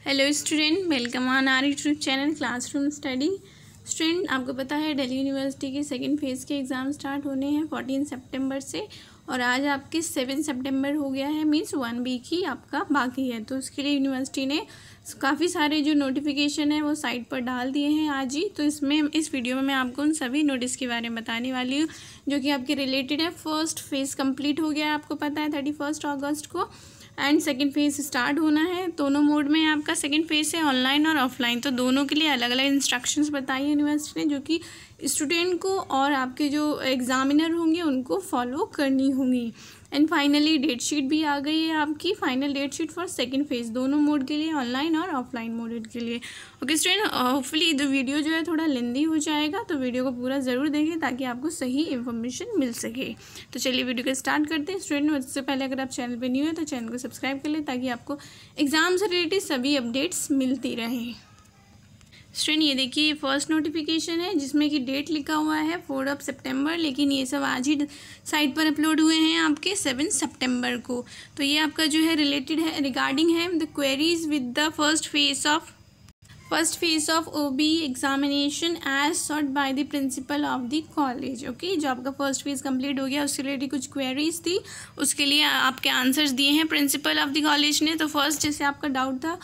Hello student, welcome on our YouTube channel classroom study. Student, आपको पता है Delhi University के सेकंड फेज़ के एग्ज़ाम स्टार्ट होने हैं 14 सितंबर से, और आज आपके 7 सितंबर हो गया है, मीन्स 1 वीक ही आपका बाकी है। तो उसके लिए यूनिवर्सिटी ने काफ़ी सारे जो नोटिफिकेशन है वो साइट पर डाल दिए हैं आज ही। तो इस वीडियो में मैं आपको उन सभी नोटिस के बारे में बताने वाली हूँ जो कि आपके रिलेटेड है। फर्स्ट फेज़ कंप्लीट हो गया है, आपको पता है 31 अगस्त को, एंड सेकेंड फेज़ स्टार्ट होना है। दोनों मोड में आपका सेकेंड फेज़ है, ऑनलाइन और ऑफलाइन। तो दोनों के लिए अलग अलग इंस्ट्रक्शंस बताई यूनिवर्सिटी ने, जो कि स्टूडेंट को और आपके जो एग्ज़ामिनर होंगे उनको फॉलो करनी होंगी। एंड फाइनली डेट शीट भी आ गई है आपकी, final date sheet for second phase, दोनों मोड के लिए, ऑनलाइन और ऑफलाइन मोड के लिए। Okay student, hopefully the video जो है थोड़ा लेंदी हो जाएगा, तो वीडियो को पूरा ज़रूर देखें ताकि आपको सही इन्फॉर्मेशन मिल सके। तो चलिए वीडियो को स्टार्ट करते हैं। स्टूडेंट, उससे पहले अगर आप चैनल पर न्यू है तो चैनल को सब्सक्राइब कर लें ताकि आपको एग्ज़ाम से रिलेटेड सभी अपडेट्स मिलती रहें। स्टूडेंट, ये देखिए फर्स्ट नोटिफिकेशन है जिसमें कि डेट लिखा हुआ है 4 सितंबर, लेकिन ये सब आज ही साइट पर अपलोड हुए हैं आपके 7 सितंबर को। तो ये आपका जो है रिलेटेड है, रिगार्डिंग है the queries with the first phase of OB examination as sought by the principal of the college. Okay, जो आपका फर्स्ट फेज कंप्लीट हो गया उससे रिलेटेड कुछ क्वेरीज थी, उसके लिए आपके आंसर्स दिए हैं प्रिंसिपल ऑफ द कॉलेज ने। तो फर्स्ट जैसे आपका डाउट था,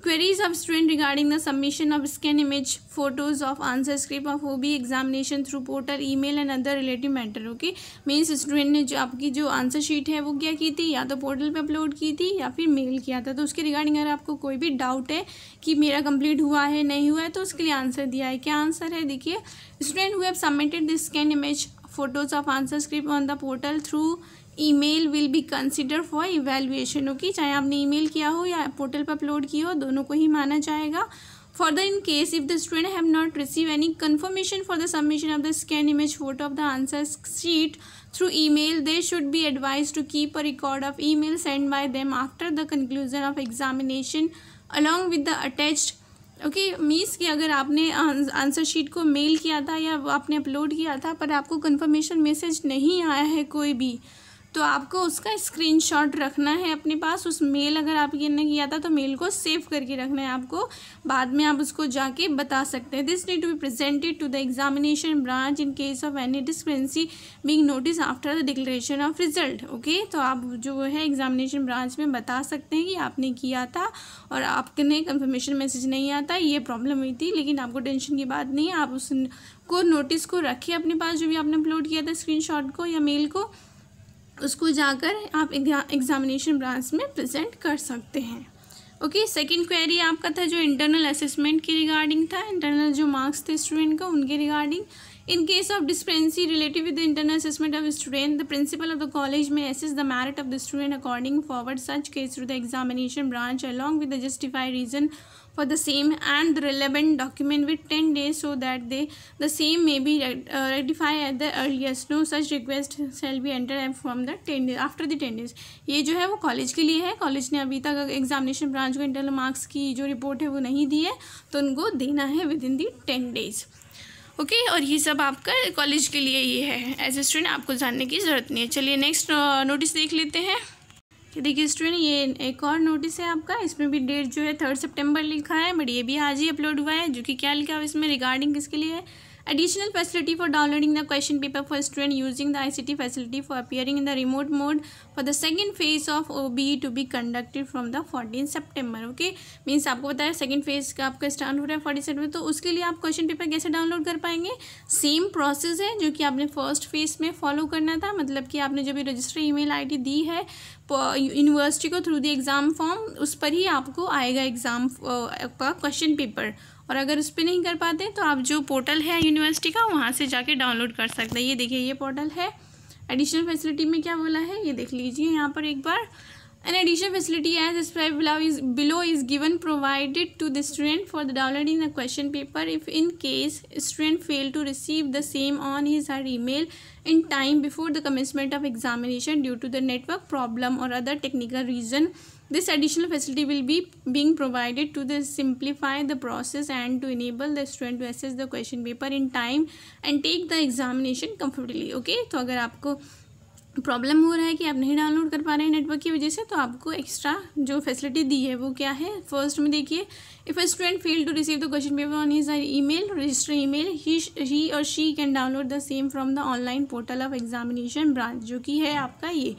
queries of student regarding the submission of scan image photos of answer script of OB examination through portal, email and other related matter। Okay, means student ने जो आपकी जो answer sheet है वो क्या की थी, या तो पोर्टल पे अपलोड की थी या फिर मेल किया था। तो उसके रिगार्डिंग अगर आपको कोई भी डाउट है कि मेरा कंप्लीट हुआ है नहीं हुआ है, तो उसके लिए आंसर दिया है। क्या आंसर है देखिए, student who have submitted the scan image photos of answer script on the portal through email will be consider for evaluation. Okay, चाहे आपने ईमेल किया हो या पोर्टल पर अपलोड किया हो, दोनों को ही माना जाएगा। Further, in case if the student have not receive any confirmation for the submission of the scan image photo of the answer sheet through email, they should be advise to keep a record of email send by them after the conclusion of examination along with the attached. Okay, means कि अगर आपने answer sheet को mail किया था या आपने upload किया था पर आपको कंफर्मेशन मैसेज नहीं आया है कोई भी, तो आपको उसका स्क्रीनशॉट रखना है अपने पास। उस मेल अगर आप ये नहीं किया था तो मेल को सेव करके रखना है आपको, बाद में आप उसको जाके बता सकते हैं। This need to be presented to the examination branch in case of any discrepancy being notice after the declaration of result. Okay, तो आप जो है एग्जामिनेशन ब्रांच में बता सकते हैं कि आपने किया था और आपने कंफर्मेशन मैसेज नहीं आता, ये प्रॉब्लम हुई थी। लेकिन आपको टेंशन की बात नहीं है, आप उसको नोटिस को रखिए अपने पास, जो भी आपने अपलोड किया था स्क्रीनशॉट को या मेल को, उसको जाकर आप एग्जामिनेशन ब्रांच में प्रेजेंट कर सकते हैं। ओके, सेकंड क्वेरी आपका था जो इंटरनल असेसमेंट के रिगार्डिंग था, इंटरनल जो मार्क्स थे स्टूडेंट का उनके regarding. In case of discrepancy related with the internal assessment of a student, the principal of the college may assess the merit of the student according forward such case to the examination branch along with the justified reason for the same and the relevant document with 10 days so that the same may be rectified at the earliest. No such request shall be entered from the 10 days after the 10 days। ये जो है वो college के लिए है। College ने अभी तक एग्जामिनेशन ब्रांच को इंटरनल मार्क्स की जो रिपोर्ट है वो नहीं दी है, तो उनको देना है with in the 10 days। Okay, और ये सब आपका कॉलेज के लिए ये है, एज ए स्टूडेंट आपको जानने की ज़रूरत नहीं है। चलिए नेक्स्ट नोटिस देख लेते हैं। देखिए स्टूडेंट, ये एक और नोटिस है आपका, इसमें भी डेट जो है 3 सितंबर लिखा है, बट ये भी आज ही अपलोड हुआ है। जो कि क्या लिखा है इसमें, रिगार्डिंग किसके लिए है, additional facility for downloading the question paper for student using the ICT facility for appearing in the remote mode for the second phase of OB to be conducted from the 14 September। Okay, means आपको पता है second phase का आपका start हो रहा है 14 सितंबर, तो उसके लिए आप क्वेश्चन पेपर कैसे डाउनलोड कर पाएंगे। सेम प्रोसेस है जो कि आपने फर्स्ट फेज में फॉलो करना था, मतलब कि आपने जो भी रजिस्टर ईमेल आईडी दी है यूनिवर्सिटी को थ्रू द एग्ज़ाम फॉर्म, उस पर ही आपको आएगा एग्ज़ाम का क्वेश्चन पेपर। और अगर उस पर नहीं कर पाते तो आप जो पोर्टल है यूनिवर्सिटी का वहाँ से जाके डाउनलोड कर सकते हैं। ये देखिए ये पोर्टल है। एडिशनल फैसिलिटी में क्या बोला है ये देख लीजिए यहाँ पर एक बार। An additional facility as described below is given provided to the student for the downloading the question paper if in case student fail to receive the same on his or her email in time before the commencement of examination due to the network problem or other technical reason. This additional facility will be being provided to simplify the process and to enable the student to access the question paper in time and take the examination comfortably। Okay, तो अगर आपको problem हो रहा है कि आप नहीं download कर पा रहे हैं नेटवर्क की वजह से, तो आपको एक्स्ट्रा जो फैसिलिटी दी है वो क्या है। फर्स्ट में देखिए, if a student fail to receive the question paper on his email register email, he और she can download the same from the online portal of examination branch, जो कि है आपका ये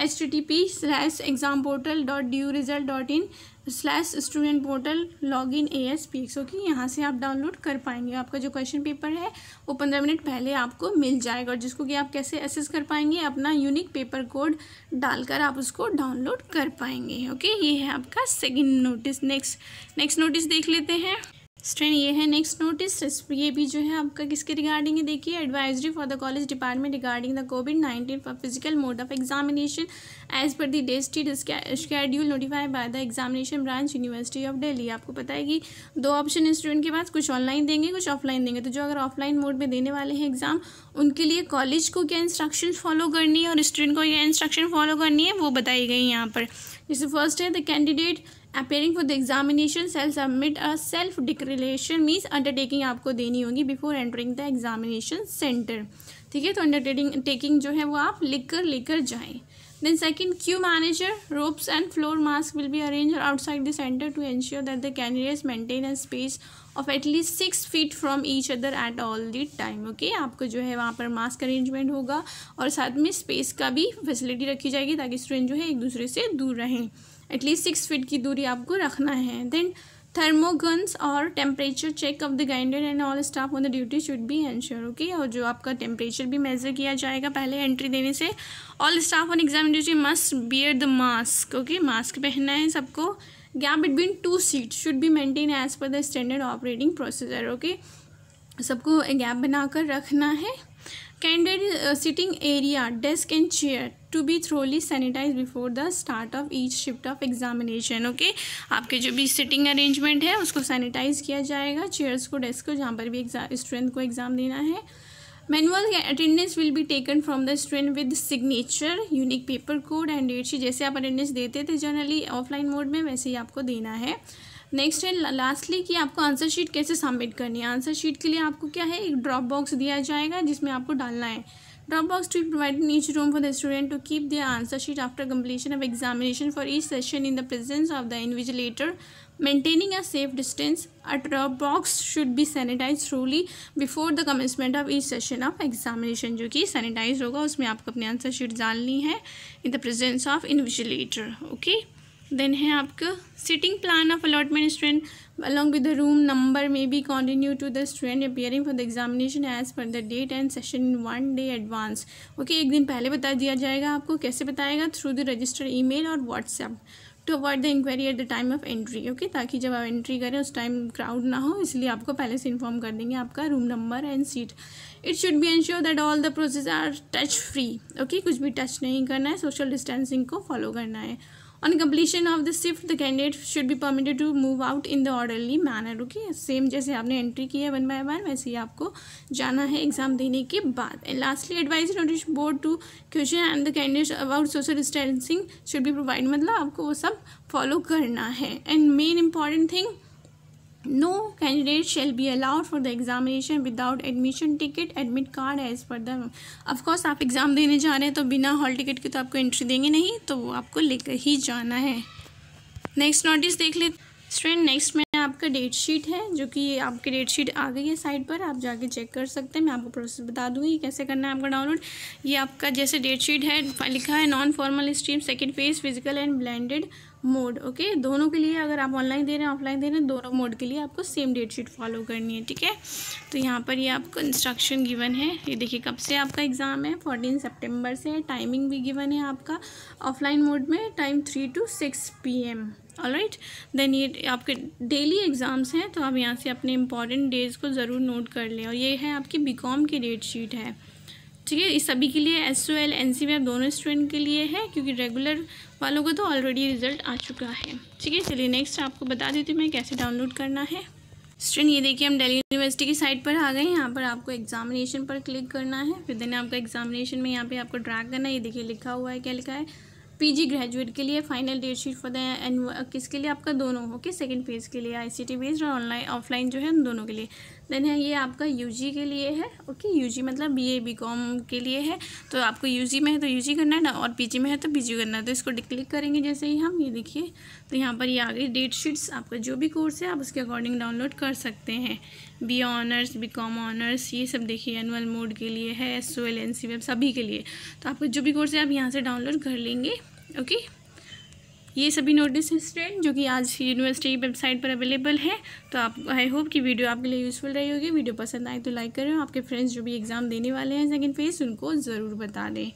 http:/examportal.dueresult.in/studentportal/login/ASPX। ओके, यहाँ से आप डाउनलोड कर पाएंगे। आपका जो क्वेश्चन पेपर है वो 15 मिनट पहले आपको मिल जाएगा, और जिसको कि आप कैसे एसेस कर पाएंगे, अपना यूनिक पेपर कोड डालकर आप उसको डाउनलोड कर पाएंगे। ओके, ये है आपका सेकंड नोटिस। नेक्स्ट नोटिस देख लेते हैं स्टूडेंट। ये है नेक्स्ट नोटिस। ये भी जो है आपका किसके रिगार्डिंग है, देखिए, advisory for the college department regarding the कोविड-19 for physical mode of examination as per the date schedule notified by the examination branch University of Delhi. आपको पता है कि दो ऑप्शन है स्टूडेंट के पास, कुछ ऑनलाइन देंगे कुछ ऑफलाइन देंगे। तो जो अगर ऑफलाइन मोड में देने वाले हैं एग्जाम, उनके लिए कॉलेज को क्या इंस्ट्रक्शन फॉलो करनी है और स्टूडेंट को क्या इंस्ट्रक्शन फॉलो करनी है वो बताई गई यहाँ पर। जैसे फर्स्ट है, the candidate appearing for the examination cell submit a self declaration, means undertaking आपको देनी होगी before entering the examination centre. ठीक है, तो अंडरटेकिंग जो है वो आप लेकर जाएं। Then second, queue manager ropes and floor mask will be arrange outside the centre to ensure that the candidates maintain a space of at least 6 feet from each other at all the time. Okay, आपको जो है वहाँ पर mask arrangement होगा और साथ में space का भी फैसिलिटी रखी जाएगी ताकि स्टूडेंट जो है एक दूसरे से दूर रहें। एटलीस्ट 6 feet की दूरी आपको रखना है। देन थर्मोगन्स और temperature check of the candidate and all staff on the duty should be ensure. Okay, और जो आपका टेम्परेचर भी मेजर किया जाएगा पहले एंट्री देने से। All staff on exam duty must bear the mask. Okay, mask पहनना है सबको। Gap between 2 seats should be maintain as per the standard operating procedure. Okay, सबको गैप बनाकर रखना है। Candidate sitting area, desk and chair to be thoroughly sanitize before the start of each shift of examination. Okay, आपके जो भी sitting arrangement है उसको sanitise किया जाएगा, चेयर्स को, डेस्क को, जहाँ पर भी स्टूडेंट को एग्जाम देना है। Manual attendance will be taken from the student with signature, unique paper code and date sheet. जैसे आप अटेंडेंस देते थे जनरली ऑफलाइन मोड में, वैसे ही आपको देना है। नेक्स्ट है लास्टली कि आपको आंसर शीट कैसे सबमिट करनी है। आंसर शीट के लिए आपको क्या है, एक ड्रॉप बॉक्स दिया जाएगा जिसमें आपको डालना है। Drop box to be provided in each room for the student to keep their answer sheet after completion of examination for each session in the presence of the invigilator maintaining a safe distance. A drop box should be sanitize thoroughly before the commencement of each session of examination. जो कि sanitise होगा, उसमें आपको अपनी answer sheet डालनी है in the presence of invigilator. Okay, then है आपका sitting plan of allotment student along with the room number may be continued to the student appearing for the examination as per the date and session in 1 day advance। Okay, एक दिन पहले बता दिया जाएगा आपको। कैसे बताएगा, थ्रू द रजिस्टर ईमेल और WhatsApp to avoid the inquiry at the time of entry. Okay, ताकि जब आप एंट्री करें उस टाइम क्राउड ना हो, इसलिए आपको पहले से इन्फॉर्म कर देंगे आपका room number and seat. It should be ensure that all the process are touch free. Okay, कुछ भी टच नहीं करना है, सोशल डिस्टेंसिंग को फॉलो करना है। On completion of the shift, the candidate should be permitted to move out in the orderly manner। Okay, same जैसे आपने एंट्री की है 1 by 1, वैसे ही आपको जाना है एग्जाम देने के बाद। And lastly, advisory notice board to question and the candidates about social distancing should be provide. मतलब आपको वो सब फॉलो करना है। And main important thing, no candidate shall be allowed for the examination without admission ticket admit card as per the। of course आप exam देने जा रहे हैं तो बिना हॉल टिकट के तो आपको एंट्री देंगे नहीं, तो वो आपको लेकर ही जाना है। नेक्स्ट नोटिस देख ले स्टूडेंट। नेक्स्ट में आपका डेट शीट है, जो कि ये आपकी डेट शीट आ गई है साइड पर, आप जाके चेक कर सकते हैं। मैं आपको प्रोसेस बता दूँगी कैसे करना है आपका डाउनलोड। ये आपका जैसे डेट शीट है, लिखा है non formal stream second phase physical and blended mode. Okay, दोनों के लिए, अगर आप ऑनलाइन दे रहे हैं ऑफलाइन दे रहे हैं, दोनों मोड के लिए आपको सेम डेट शीट फॉलो करनी है। ठीक है, तो यहाँ पर ये आपको इंस्ट्रक्शन गिवन है। ये देखिए कब से आपका एग्ज़ाम है, 14 सितंबर से है। टाइमिंग भी गिवन है आपका ऑफलाइन मोड में, time 3 to 6 PM। Alright, then ये आपके डेली एग्ज़ाम्स हैं, तो आप यहाँ से अपने इंपॉर्टेंट डेज़ को ज़रूर नोट कर लें। और ये है आपकी बीकॉम की डेट शीट है। ठीक है, इस सभी के लिए SOL NCBF दोनों स्टूडेंट के लिए है, क्योंकि रेगुलर वालों को तो ऑलरेडी रिजल्ट आ चुका है। ठीक है, चलिए नेक्स्ट आपको बता देती हूँ मैं कैसे डाउनलोड करना है। स्टूडेंट ये देखिए हम दिल्ली यूनिवर्सिटी की साइट पर आ गए। यहाँ पर आपको एग्जामिनेशन पर क्लिक करना है, फिर देन आपका एग्जामिनेशन में यहाँ पे आपको ड्रैग करना है। ये देखिए लिखा हुआ है, क्या लिखा है, पीजी ग्रेजुएट के लिए final date sheet for the किसके लिए आपका दोनों ओके सेकंड फेज़ के लिए आईसीटी बेस्ड और ऑनलाइन ऑफलाइन जो है उन दोनों के लिए। देन है ये आपका यूजी के लिए है ओके, यूजी मतलब बीए बीकॉम के लिए है। तो आपको यूजी में है तो यूजी करना है ना, और पीजी में है तो पीजी करना है। तो इसको क्लिक करेंगे जैसे ही हम, ये देखिए तो यहाँ पर ये आ गई डेट शीट्स। आपका जो भी कोर्स है आप उसके अकॉर्डिंग डाउनलोड कर सकते हैं। बी ऑनर्स बीकॉम ऑनर्स ये सब देखिए एनुअल मोड के लिए है, SOL NC वेब सभी के लिए। तो आपका जो भी कोर्स है आप यहाँ से डाउनलोड कर लेंगे ओके। ये सभी नोटिस है स्टूडेंट जो कि आज यूनिवर्सिटी की वेबसाइट पर अवेलेबल है। तो आप आई होप कि वीडियो आपके लिए यूज़फुल रही होगी। वीडियो पसंद आए तो लाइक करें, आपके फ्रेंड्स जो भी एग्ज़ाम देने वाले हैं सेकंड फेज़ उनको ज़रूर बता दें।